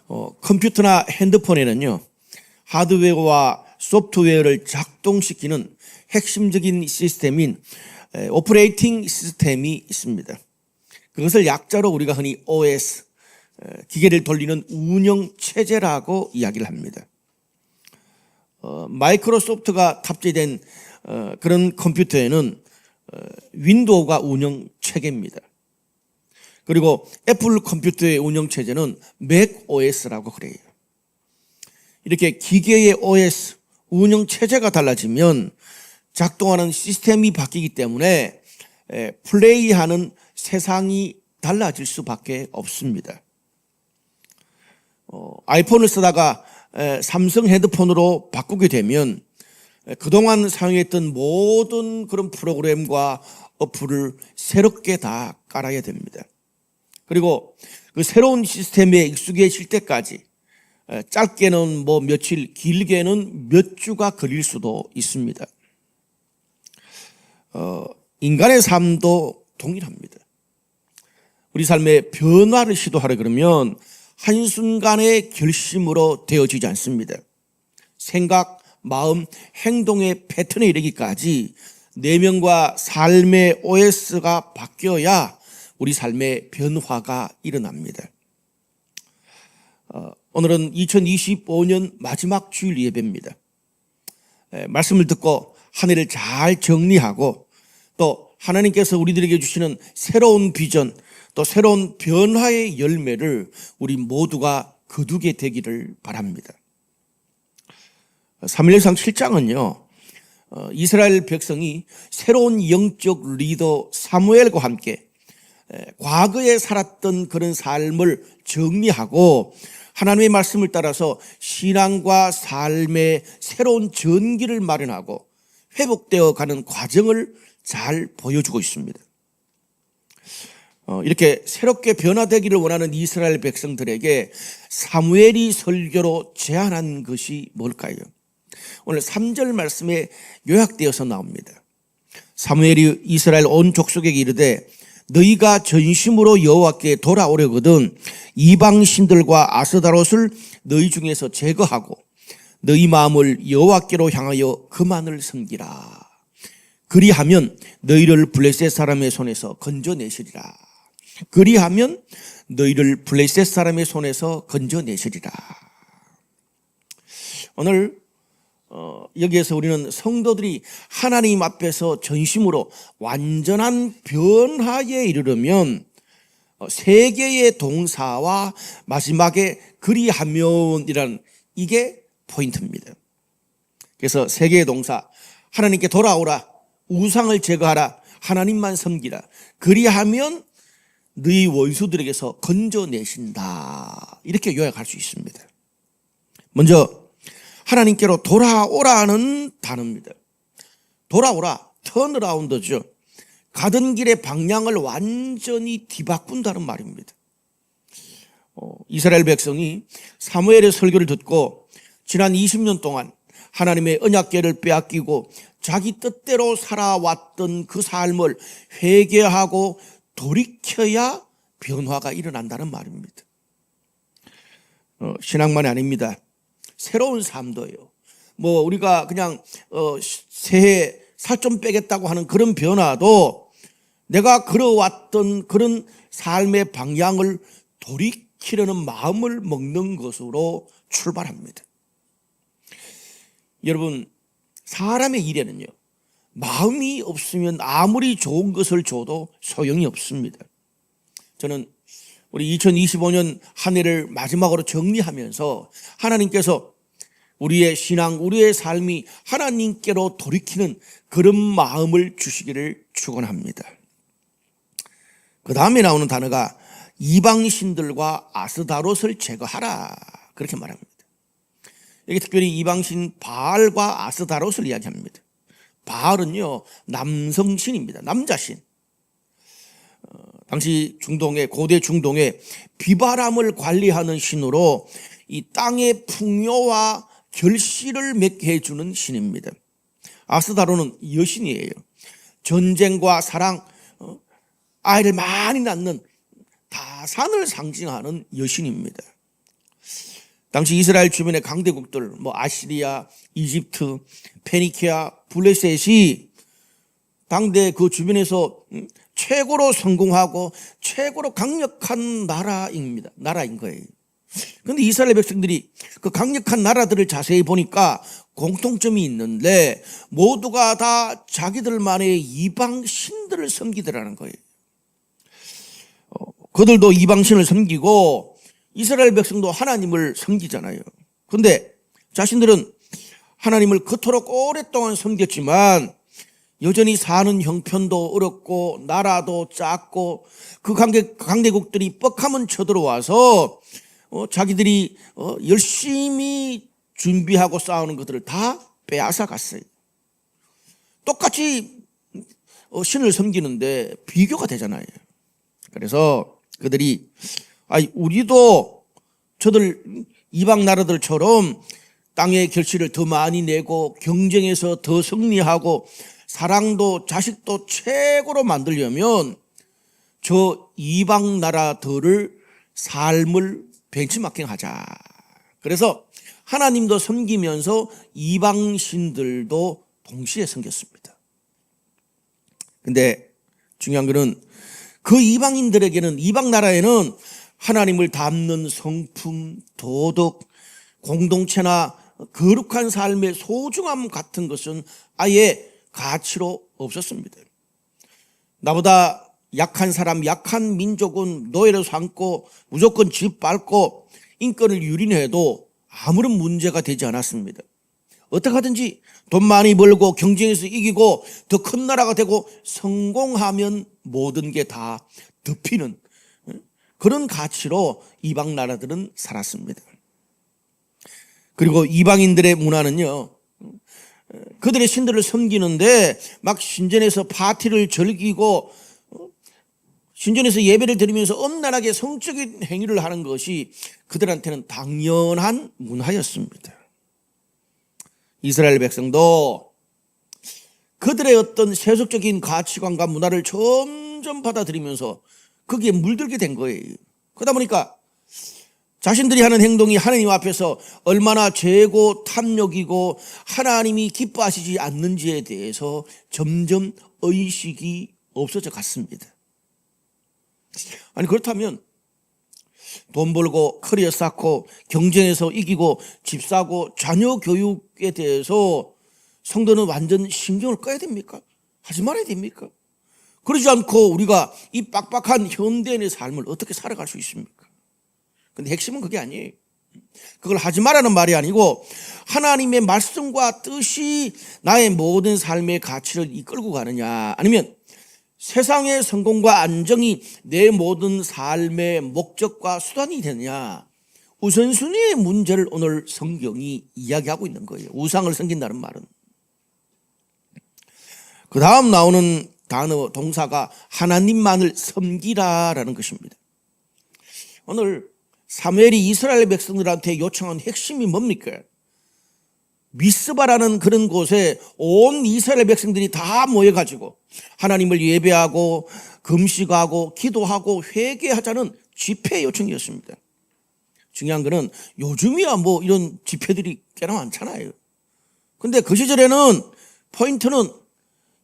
컴퓨터나 핸드폰에는요, 하드웨어와 소프트웨어를 작동시키는 핵심적인 시스템인 오퍼레이팅 시스템이 있습니다. 그것을 약자로 우리가 흔히 OS, 기계를 돌리는 운영체제라고 이야기를 합니다. 마이크로소프트가 탑재된 그런 컴퓨터에는 윈도우가 운영체계입니다. 그리고 애플 컴퓨터의 운영체제는 맥OS라고 그래요. 이렇게 기계의 OS, 운영체제가 달라지면 작동하는 시스템이 바뀌기 때문에 플레이하는 세상이 달라질 수밖에 없습니다. 아이폰을 쓰다가 삼성 핸드폰으로 바꾸게 되면 그동안 사용했던 모든 그런 프로그램과 어플을 새롭게 다 깔아야 됩니다. 그리고 그 새로운 시스템에 익숙해질 때까지 짧게는 며칠, 길게는 몇 주가 걸릴 수도 있습니다. 인간의 삶도 동일합니다. 우리 삶의 변화를 시도하려 그러면 한순간의 결심으로 되어지지 않습니다. 생각, 마음, 행동의 패턴에 이르기까지 내면과 삶의 OS가 바뀌어야 우리 삶의 변화가 일어납니다. 오늘은 2025년 마지막 주일 예배입니다. 말씀을 듣고 한 해를 잘 정리하고 또 하나님께서 우리들에게 주시는 새로운 비전, 또 새로운 변화의 열매를 우리 모두가 거두게 되기를 바랍니다. 사무엘상 7장은요, 이스라엘 백성이 새로운 영적 리더 사무엘과 함께 과거에 살았던 그런 삶을 정리하고 하나님의 말씀을 따라서 신앙과 삶의 새로운 전기를 마련하고 회복되어 가는 과정을 잘 보여주고 있습니다. 이렇게 새롭게 변화되기를 원하는 이스라엘 백성들에게 사무엘이 설교로 제안한 것이 뭘까요? 오늘 3절 말씀에 요약되어서 나옵니다. 사무엘이 이스라엘 온 족속에게 이르되 너희가 전심으로 여호와께 돌아오려거든 이방신들과 아스다롯을 너희 중에서 제거하고 너희 마음을 여호와께로 향하여 그만을 섬기라. 그리하면 너희를 블레셋 사람의 손에서 건져내시리라. 그리하면 너희를 블레셋 사람의 손에서 건져내시리라. 오늘 여기에서 우리는 성도들이 하나님 앞에서 전심으로 완전한 변화에 이르려면 세 개의 동사와 마지막에 그리하면이라는 이게 포인트입니다. 그래서 세 개의 동사, 하나님께 돌아오라, 우상을 제거하라, 하나님만 섬기라, 그리하면 너희 원수들에게서 건져내신다, 이렇게 요약할 수 있습니다. 먼저 하나님께로 돌아오라는 단어입니다. 돌아오라, 턴어라운드죠. 가던 길의 방향을 완전히 뒤바꾼다는 말입니다. 이스라엘 백성이 사무엘의 설교를 듣고 지난 20년 동안 하나님의 언약궤를 빼앗기고 자기 뜻대로 살아왔던 그 삶을 회개하고 돌이켜야 변화가 일어난다는 말입니다. 신앙만이 아닙니다. 새로운 삶도요. 우리가 그냥 새해 살 좀 빼겠다고 하는 그런 변화도 내가 걸어왔던 그런 삶의 방향을 돌이키려는 마음을 먹는 것으로 출발합니다. 여러분, 사람의 일에는요, 마음이 없으면 아무리 좋은 것을 줘도 소용이 없습니다. 저는 우리 2025년 한 해를 마지막으로 정리하면서 하나님께서 우리의 신앙, 우리의 삶이 하나님께로 돌이키는 그런 마음을 주시기를 축원합니다. 그 다음에 나오는 단어가 이방신들과 아스다롯을 제거하라, 그렇게 말합니다. 여기 특별히 이방신 바알과 아스다롯을 이야기합니다. 바알은요, 남성신입니다. 남자신. 당시 중동의, 고대 중동의 비바람을 관리하는 신으로 이 땅의 풍요와 결실을 맺게 해주는 신입니다. 아스다롯은 여신이에요. 전쟁과 사랑, 아이를 많이 낳는 다산을 상징하는 여신입니다. 당시 이스라엘 주변의 강대국들, 아시리아, 이집트, 페니키아, 블레셋이 당대 그 주변에서 최고로 성공하고 최고로 강력한 나라인 거예요. 그런데 이스라엘 백성들이 그 강력한 나라들을 자세히 보니까 공통점이 있는데 모두가 다 자기들만의 이방 신들을 섬기더라는 거예요. 그들도 이방신을 섬기고 이스라엘 백성도 하나님을 섬기잖아요. 그런데 자신들은 하나님을 그토록 오랫동안 섬겼지만 여전히 사는 형편도 어렵고 나라도 작고 그 강대국들이 뻑하면 쳐들어와서 자기들이 열심히 준비하고 싸우는 것들을 다 빼앗아 갔어요. 똑같이 신을 섬기는데 비교가 되잖아요. 그래서 그들이 우리도 저들 이방 나라들처럼 땅의 결실을 더 많이 내고 경쟁에서 더 승리하고 사랑도 자식도 최고로 만들려면 저 이방 나라들을 삶을 벤치마킹하자. 그래서 하나님도 섬기면서 이방 신들도 동시에 섬겼습니다. 근데 중요한 것은 그 이방인들에게는, 이방 나라에는 하나님을 닮는 성품, 도덕, 공동체나 거룩한 삶의 소중함 같은 것은 아예 가치로 없었습니다. 나보다 약한 사람, 약한 민족은 노예로 삼고 무조건 집 밟고 인권을 유린해도 아무런 문제가 되지 않았습니다. 어떻게 하든지 돈 많이 벌고 경쟁에서 이기고 더 큰 나라가 되고 성공하면 모든 게 다 덮이는 그런 가치로 이방 나라들은 살았습니다. 그리고 이방인들의 문화는요, 그들의 신들을 섬기는데 막 신전에서 파티를 즐기고 신전에서 예배를 드리면서 엄란하게 성적인 행위를 하는 것이 그들한테는 당연한 문화였습니다. 이스라엘 백성도 그들의 어떤 세속적인 가치관과 문화를 점점 받아들이면서 거기에 물들게 된 거예요. 그러다 보니까 자신들이 하는 행동이 하나님 앞에서 얼마나 죄고 탐욕이고 하나님이 기뻐하시지 않는지에 대해서 점점 의식이 없어져 갔습니다. 그렇다면 돈 벌고 커리어 쌓고 경쟁에서 이기고 집 사고 자녀 교육에 대해서 성도는 완전 신경을 꺼야 됩니까? 하지 말아야 됩니까? 그러지 않고 우리가 이 빡빡한 현대인의 삶을 어떻게 살아갈 수 있습니까? 근데 핵심은 그게 아니에요. 그걸 하지 말라는 말이 아니고 하나님의 말씀과 뜻이 나의 모든 삶의 가치를 이끌고 가느냐, 아니면 세상의 성공과 안정이 내 모든 삶의 목적과 수단이 되느냐, 우선순위의 문제를 오늘 성경이 이야기하고 있는 거예요. 우상을 섬긴다는 말은. 그 다음 나오는 단어, 동사가 하나님만을 섬기라라는 것입니다. 오늘 사무엘이 이스라엘 백성들한테 요청한 핵심이 뭡니까? 미스바라는 그런 곳에 온 이스라엘 백성들이 다 모여가지고 하나님을 예배하고 금식하고 기도하고 회개하자는 집회 요청이었습니다. 중요한 거는 요즘이야 이런 집회들이 꽤나 많잖아요. 근데 그 시절에는 포인트는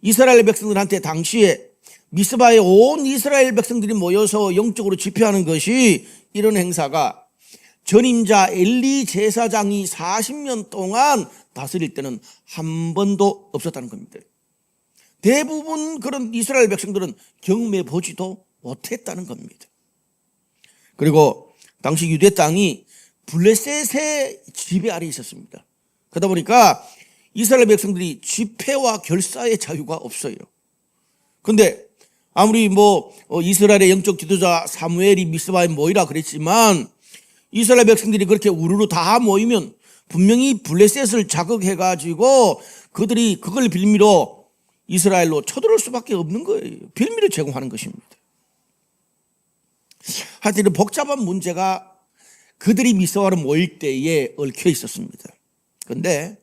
이스라엘 백성들한테 당시에 미스바에 온 이스라엘 백성들이 모여서 영적으로 집회하는 것이, 이런 행사가 전임자 엘리 제사장이 40년 동안 다스릴 때는 한 번도 없었다는 겁니다. 대부분 그런 이스라엘 백성들은 경험해 보지도 못했다는 겁니다. 그리고 당시 유대 땅이 블레셋의 지배 아래 있었습니다. 그러다 보니까 이스라엘 백성들이 집회와 결사의 자유가 없어요. 그런데 아무리 이스라엘의 영적 지도자 사무엘이 미스바에 모이라 그랬지만 이스라엘 백성들이 그렇게 우르르 다 모이면 분명히 블레셋을 자극해가지고 그들이 그걸 빌미로 이스라엘로 쳐들어올 수밖에 없는 거예요. 빌미를 제공하는 것입니다. 하여튼 복잡한 문제가 그들이 미스바로 모일 때에 얽혀 있었습니다. 그런데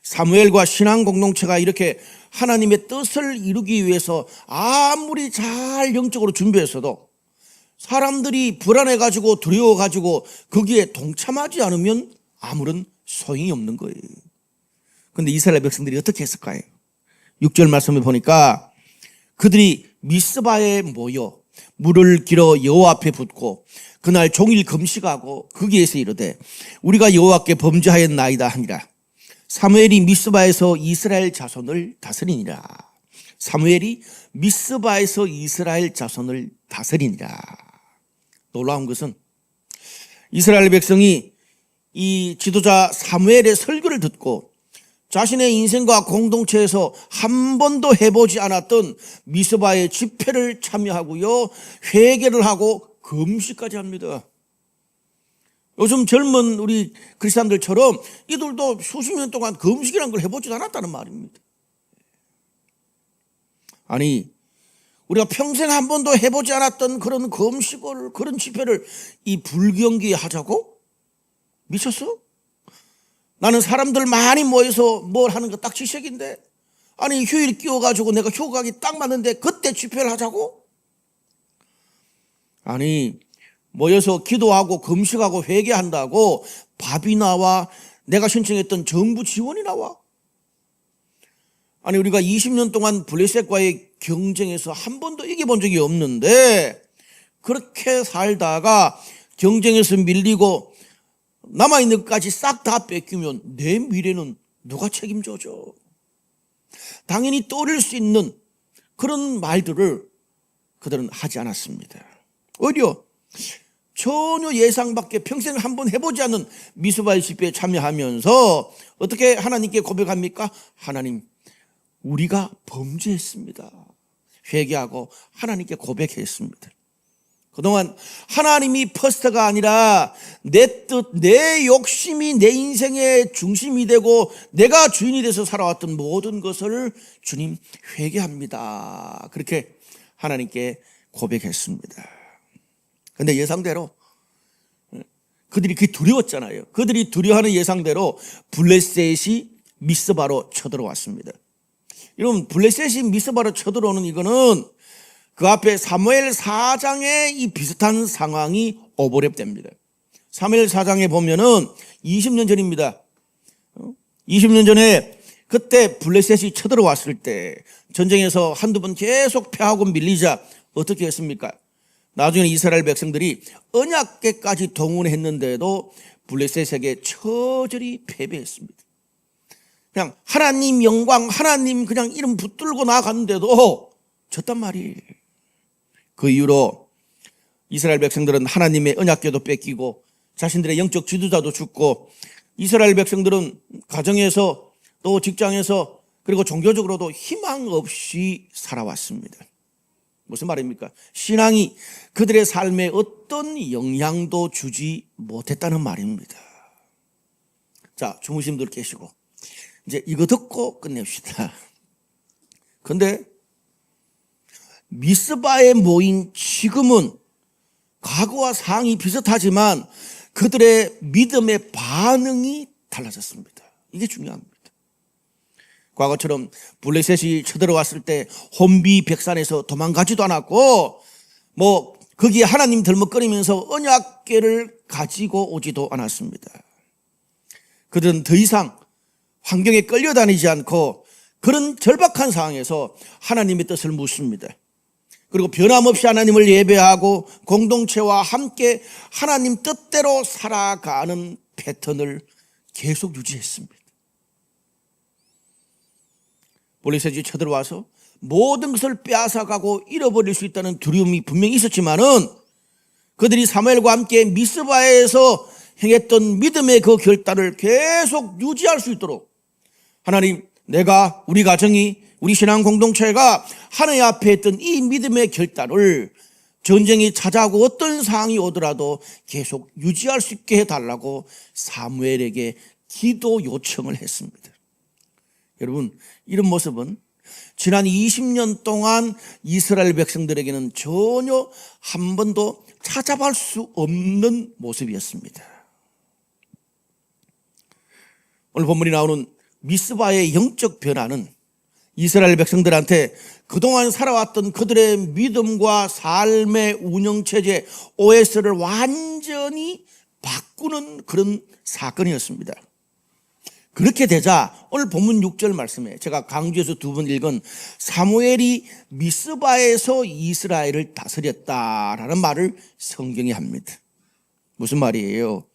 사무엘과 신앙 공동체가 이렇게 하나님의 뜻을 이루기 위해서 아무리 잘 영적으로 준비했어도 사람들이 불안해가지고 두려워가지고 거기에 동참하지 않으면 아무런 소용이 없는 거예요. 그런데 이스라엘 백성들이 어떻게 했을까요? 6절 말씀을 보니까 그들이 미스바에 모여 물을 길어 여호와 앞에 붓고 그날 종일 금식하고 거기에서 이르되 우리가 여호와께 범죄하였나이다 하니라. 사무엘이 미스바에서 이스라엘 자손을 다스리니라. 사무엘이 미스바에서 이스라엘 자손을 다스리니라. 놀라운 것은 이스라엘 백성이 이 지도자 사무엘의 설교를 듣고 자신의 인생과 공동체에서 한 번도 해보지 않았던 미스바의 집회를 참여하고요, 회개를 하고 금식까지 합니다. 요즘 젊은 우리 크리스찬들처럼 이들도 수십 년 동안 금식이라는 걸 해보지 않았다는 말입니다. 아니, 우리가 평생 한 번도 해보지 않았던 그런 금식을, 그런 집회를 이 불경기에 하자고? 미쳤어? 나는 사람들 많이 모여서 뭘 하는 거 딱 지색인데, 아니 휴일 끼워가지고 내가 휴가 가기 딱 맞는데 그때 집회를 하자고? 아니 모여서 기도하고 금식하고 회개한다고 밥이 나와? 내가 신청했던 정부 지원이 나와? 아니 우리가 20년 동안 블레셋과의 경쟁에서 한 번도 이겨본 적이 없는데 그렇게 살다가 경쟁에서 밀리고 남아있는 것까지 싹 다 뺏기면 내 미래는 누가 책임져줘? 당연히 떠올릴 수 있는 그런 말들을 그들은 하지 않았습니다. 오히려 전혀 예상 밖에 평생 한번 해보지 않은 미스바의 집회에 참여하면서 어떻게 하나님께 고백합니까? 하나님, 우리가 범죄했습니다. 회개하고 하나님께 고백했습니다. 그동안 하나님이 퍼스트가 아니라 내 뜻, 내 욕심이 내 인생의 중심이 되고 내가 주인이 돼서 살아왔던 모든 것을 주님 회개합니다. 그렇게 하나님께 고백했습니다. 그런데 예상대로 그들이 그게 두려웠잖아요. 그들이 두려워하는 예상대로 블레셋이 미스바로 쳐들어왔습니다. 여러분, 블레셋이 미스바로 쳐들어오는 이거는 그 앞에 사무엘 4장에 이 비슷한 상황이 오버랩됩니다. 사무엘 4장에 보면은 20년 전입니다. 20년 전에 그때 블레셋이 쳐들어왔을 때 전쟁에서 한두 번 계속 패하고 밀리자 어떻게 했습니까? 나중에 이스라엘 백성들이 언약궤까지 동원했는데도 블레셋에게 처절히 패배했습니다. 그냥 하나님 영광, 하나님 그냥 이름 붙들고 나갔는데도 졌단 말이에요. 그 이후로 이스라엘 백성들은 하나님의 언약궤도 뺏기고 자신들의 영적 지도자도 죽고 이스라엘 백성들은 가정에서 또 직장에서 그리고 종교적으로도 희망 없이 살아왔습니다. 무슨 말입니까? 신앙이 그들의 삶에 어떤 영향도 주지 못했다는 말입니다. 자, 주무신 분들 계시고 이제 이거 듣고 끝냅시다. 그런데 미스바에 모인 지금은 과거와 상황이 비슷하지만 그들의 믿음의 반응이 달라졌습니다. 이게 중요합니다. 과거처럼 블레셋이 쳐들어왔을 때 혼비백산에서 도망가지도 않았고 거기에 하나님 덜먹거리면서 언약궤를 가지고 오지도 않았습니다. 그들은 더 이상 환경에 끌려다니지 않고 그런 절박한 상황에서 하나님의 뜻을 묻습니다. 그리고 변함없이 하나님을 예배하고 공동체와 함께 하나님 뜻대로 살아가는 패턴을 계속 유지했습니다. 블레셋이 쳐들어와서 모든 것을 빼앗아가고 잃어버릴 수 있다는 두려움이 분명히 있었지만은 그들이 사무엘과 함께 미스바에서 행했던 믿음의 그 결단을 계속 유지할 수 있도록 하나님, 내가, 우리 가정이, 우리 신앙 공동체가 하나님 앞에 했던 이 믿음의 결단을 전쟁이 찾아오고 어떤 상황이 오더라도 계속 유지할 수 있게 해달라고 사무엘에게 기도 요청을 했습니다. 여러분, 이런 모습은 지난 20년 동안 이스라엘 백성들에게는 전혀 한 번도 찾아볼 수 없는 모습이었습니다. 오늘 본문이 나오는 미스바의 영적 변화는 이스라엘 백성들한테 그동안 살아왔던 그들의 믿음과 삶의 운영체제 OS를 완전히 바꾸는 그런 사건이었습니다. 그렇게 되자 오늘 본문 6절 말씀에 제가 강조해서 두 번 읽은 사무엘이 미스바에서 이스라엘을 다스렸다라는 말을 성경이 합니다. 무슨 말이에요?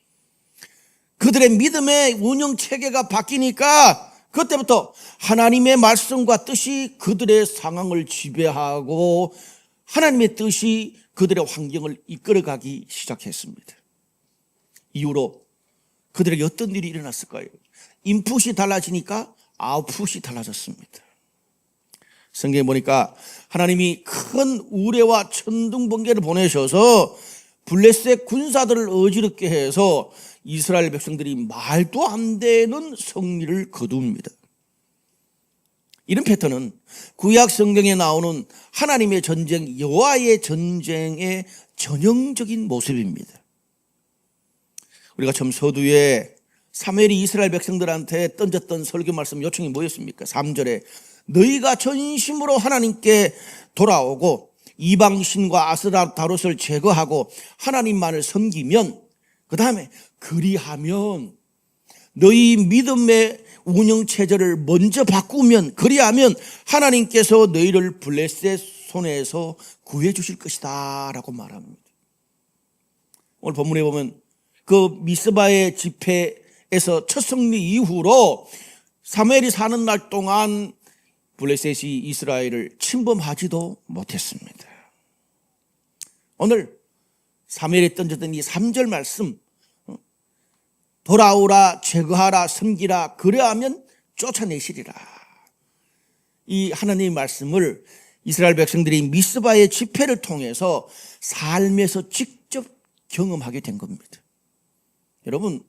그들의 믿음의 운영체계가 바뀌니까 그때부터 하나님의 말씀과 뜻이 그들의 상황을 지배하고 하나님의 뜻이 그들의 환경을 이끌어가기 시작했습니다. 이후로 그들에게 어떤 일이 일어났을까요? 인풋이 달라지니까 아웃풋이 달라졌습니다. 성경에 보니까 하나님이 큰 우레와 천둥번개를 보내셔서 블레셋 군사들을 어지럽게 해서 이스라엘 백성들이 말도 안 되는 승리를 거둡니다. 이런 패턴은 구약 성경에 나오는 하나님의 전쟁, 여호와의 전쟁의 전형적인 모습입니다. 우리가 처음 서두에 사무엘이 이스라엘 백성들한테 던졌던 설교 말씀 요청이 뭐였습니까? 3절에 너희가 전심으로 하나님께 돌아오고 이방신과 아스타롯을 제거하고 하나님만을 섬기면, 그 다음에 그리하면, 너희 믿음의 운영체제를 먼저 바꾸면, 그리하면 하나님께서 너희를 블레셋 손에서 구해 주실 것이다 라고 말합니다. 오늘 본문에 보면 그 미스바의 집회에서 첫 승리 이후로 사무엘이 사는 날 동안 블레셋이 이스라엘을 침범하지도 못했습니다. 오늘 사무엘이 던졌던 이 3절 말씀, 돌아오라, 제거하라, 섬기라, 그래하면 쫓아내시리라. 이 하나님의 말씀을 이스라엘 백성들이 미스바의 집회를 통해서 삶에서 직접 경험하게 된 겁니다. 여러분,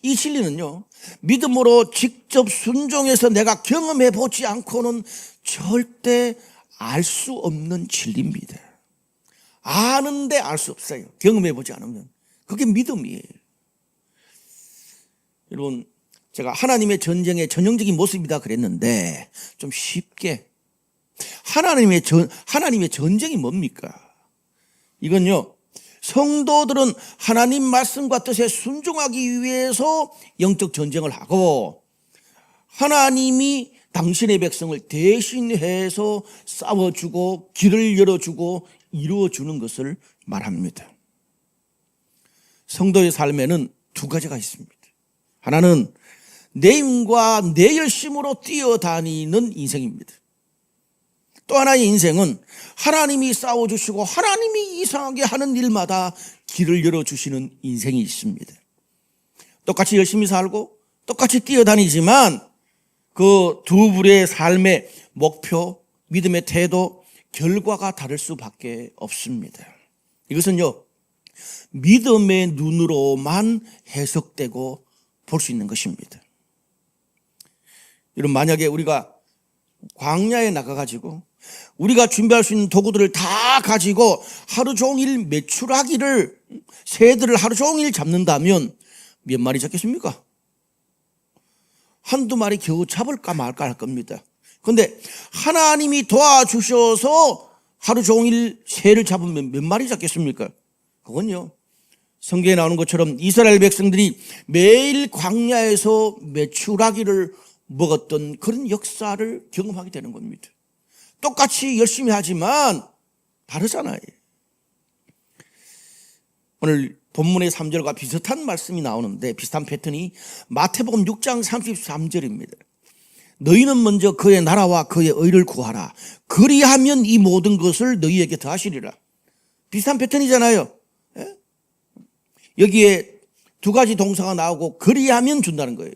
이 진리는요, 믿음으로 직접 순종해서 내가 경험해 보지 않고는 절대 알 수 없는 진리입니다. 아는데 알 수 없어요. 경험해 보지 않으면. 그게 믿음이에요. 여러분, 제가 하나님의 전쟁의 전형적인 모습이다 그랬는데 좀 쉽게 하나님의 전쟁이 뭡니까? 이건요, 성도들은 하나님 말씀과 뜻에 순종하기 위해서 영적 전쟁을 하고 하나님이 당신의 백성을 대신해서 싸워주고 길을 열어주고 이루어주는 것을 말합니다. 성도의 삶에는 두 가지가 있습니다. 하나는 내 힘과 내 열심으로 뛰어다니는 인생입니다. 또 하나의 인생은 하나님이 싸워주시고 하나님이 이상하게 하는 일마다 길을 열어주시는 인생이 있습니다. 똑같이 열심히 살고 똑같이 뛰어다니지만 그 두 부류의 삶의 목표, 믿음의 태도, 결과가 다를 수밖에 없습니다. 이것은요, 믿음의 눈으로만 해석되고 볼 수 있는 것입니다. 여러분, 만약에 우리가 광야에 나가가지고 우리가 준비할 수 있는 도구들을 다 가지고 하루 종일 메추라기를, 새들을 하루 종일 잡는다면 몇 마리 잡겠습니까? 한두 마리 겨우 잡을까 말까 할 겁니다. 그런데 하나님이 도와주셔서 하루 종일 새를 잡으면 몇 마리 잡겠습니까? 그건요, 성경에 나오는 것처럼 이스라엘 백성들이 매일 광야에서 메추라기를 먹었던 그런 역사를 경험하게 되는 겁니다. 똑같이 열심히 하지만 다르잖아요. 오늘 본문의 3절과 비슷한 말씀이 나오는데 비슷한 패턴이 마태복음 6장 33절입니다. 너희는 먼저 그의 나라와 그의 의를 구하라. 그리하면 이 모든 것을 너희에게 더하시리라. 비슷한 패턴이잖아요. 예? 여기에 두 가지 동사가 나오고 그리하면 준다는 거예요.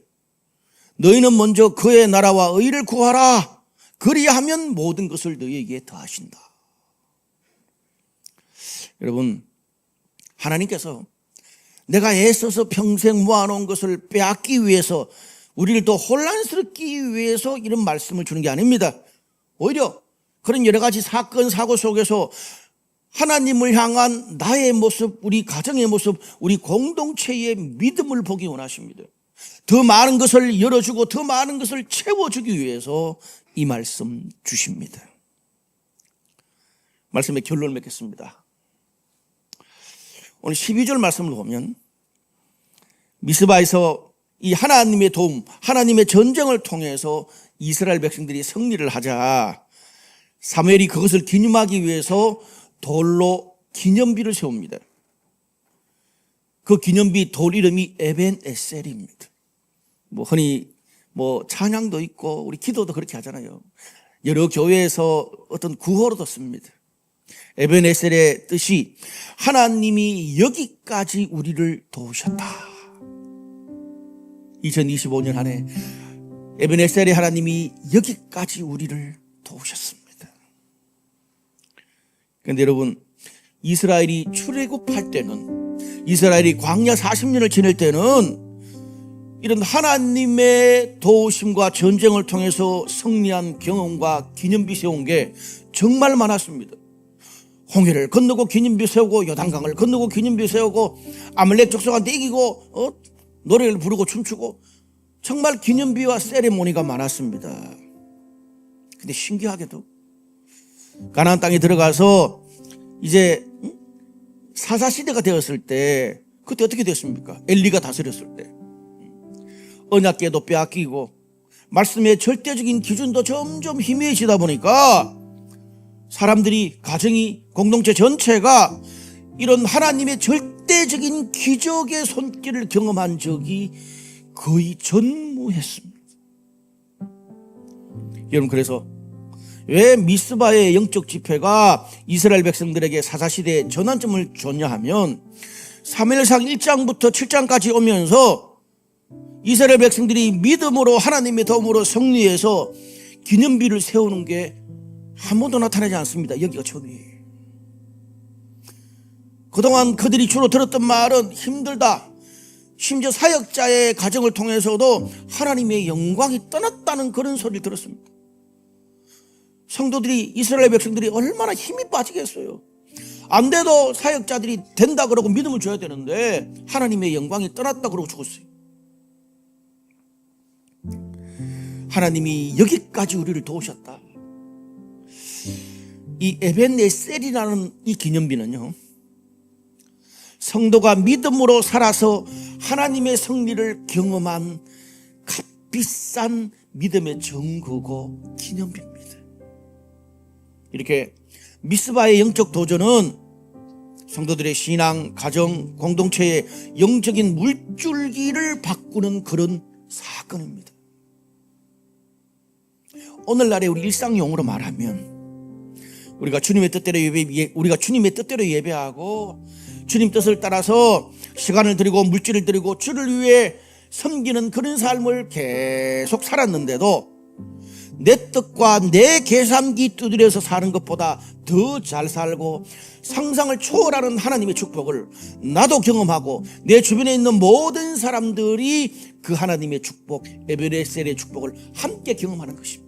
너희는 먼저 그의 나라와 의를 구하라. 그리하면 모든 것을 너희에게 더하신다. 여러분, 하나님께서 내가 애써서 평생 모아놓은 것을 빼앗기 위해서, 우리를 더 혼란스럽기 위해서 이런 말씀을 주는 게 아닙니다. 오히려 그런 여러 가지 사건, 사고 속에서 하나님을 향한 나의 모습, 우리 가정의 모습, 우리 공동체의 믿음을 보기 원하십니다. 더 많은 것을 열어주고 더 많은 것을 채워주기 위해서 이 말씀 주십니다. 말씀의 결론을 맺겠습니다. 오늘 12절 말씀을 보면 미스바에서 이 하나님의 도움, 하나님의 전쟁을 통해서 이스라엘 백성들이 승리를 하자 사무엘이 그것을 기념하기 위해서 돌로 기념비를 세웁니다. 그 기념비 돌 이름이 에벤에셀입니다. 흔히 찬양도 있고 우리 기도도 그렇게 하잖아요. 여러 교회에서 어떤 구호로도 씁니다. 에벤에셀의 뜻이 하나님이 여기까지 우리를 도우셨다. 2025년 한 해 에벤에셀의 하나님이 여기까지 우리를 도우셨습니다. 그런데 여러분, 이스라엘이 출애굽할 때는, 이스라엘이 광야 40년을 지낼 때는 이런 하나님의 도우심과 전쟁을 통해서 승리한 경험과 기념비 세운 게 정말 많았습니다. 홍해를 건너고 기념비 세우고 요단강을 건너고 기념비 세우고 아말렉 족속한테 이기고 노래를 부르고 춤추고 정말 기념비와 세레모니가 많았습니다. 근데 신기하게도 가나안 땅에 들어가서 이제 사사시대가 되었을 때 그때 어떻게 됐습니까? 엘리가 다스렸을 때 언약궤도 빼앗기고 말씀의 절대적인 기준도 점점 희미해지다 보니까 사람들이, 가정이, 공동체 전체가 이런 하나님의 절대적인 기적의 손길을 경험한 적이 거의 전무했습니다. 여러분, 그래서 왜 미스바의 영적 집회가 이스라엘 백성들에게 사사시대의 전환점을 줬냐 하면 사무엘상 1장부터 7장까지 오면서 이스라엘 백성들이 믿음으로 하나님의 도움으로 승리해서 기념비를 세우는 게 한 번도 나타나지 않습니다. 여기가 처음이에요. 그동안 그들이 주로 들었던 말은 힘들다, 심지어 사역자의 가정을 통해서도 하나님의 영광이 떠났다는 그런 소리를 들었습니다. 성도들이, 이스라엘 백성들이 얼마나 힘이 빠지겠어요. 안 돼도 사역자들이 된다 그러고 믿음을 줘야 되는데 하나님의 영광이 떠났다 그러고 죽었어요. 하나님이 여기까지 우리를 도우셨다. 이 에벤에셀이라는 이 기념비는요, 성도가 믿음으로 살아서 하나님의 승리를 경험한 값비싼 믿음의 증거고 기념비입니다. 이렇게 미스바의 영적 도전은 성도들의 신앙, 가정, 공동체의 영적인 물줄기를 바꾸는 그런 사건입니다. 오늘날의 우리 일상용어로 말하면 우리가 주님의 뜻대로 예배하고 주님 뜻을 따라서 시간을 드리고 물질을 드리고 주를 위해 섬기는 그런 삶을 계속 살았는데도 내 뜻과 내 계산기 두드려서 사는 것보다 더 잘 살고 상상을 초월하는 하나님의 축복을 나도 경험하고 내 주변에 있는 모든 사람들이 그 하나님의 축복, 에베레셀의 축복을 함께 경험하는 것입니다.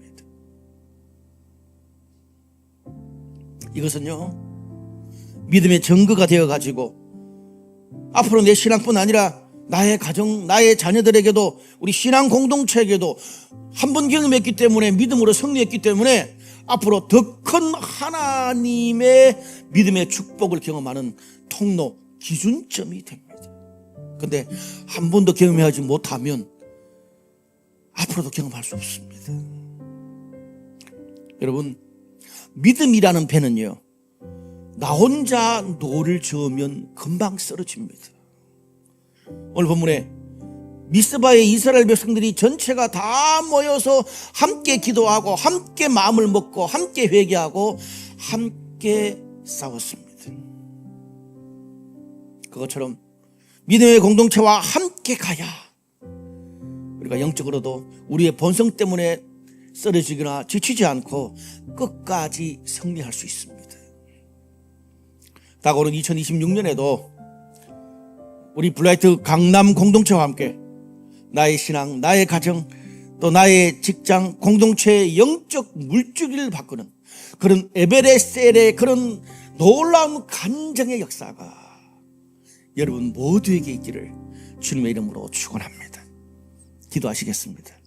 이것은요, 믿음의 증거가 되어가지고 앞으로 내 신앙뿐 아니라 나의 가정, 나의 자녀들에게도, 우리 신앙 공동체에게도 한 번 경험했기 때문에, 믿음으로 승리했기 때문에 앞으로 더 큰 하나님의 믿음의 축복을 경험하는 통로, 기준점이 됩니다. 그런데 한 번도 경험하지 못하면 앞으로도 경험할 수 없습니다. 여러분, 믿음이라는 배는요, 나 혼자 노를 저으면 금방 쓰러집니다. 오늘 본문에 미스바의 이스라엘 백성들이 전체가 다 모여서 함께 기도하고 함께 마음을 먹고 함께 회개하고 함께 싸웠습니다. 그것처럼 믿음의 공동체와 함께 가야 우리가 영적으로도 우리의 본성 때문에 쓰러지거나 지치지 않고 끝까지 승리할 수 있습니다. 다가오는 2026년에도 우리 블라이트 강남 공동체와 함께 나의 신앙, 나의 가정, 또 나의 직장, 공동체의 영적 물줄기를 바꾸는 그런 에베레셀의 그런 놀라운 간증의 역사가 여러분 모두에게 있기를 주님의 이름으로 축원합니다. 기도하시겠습니다.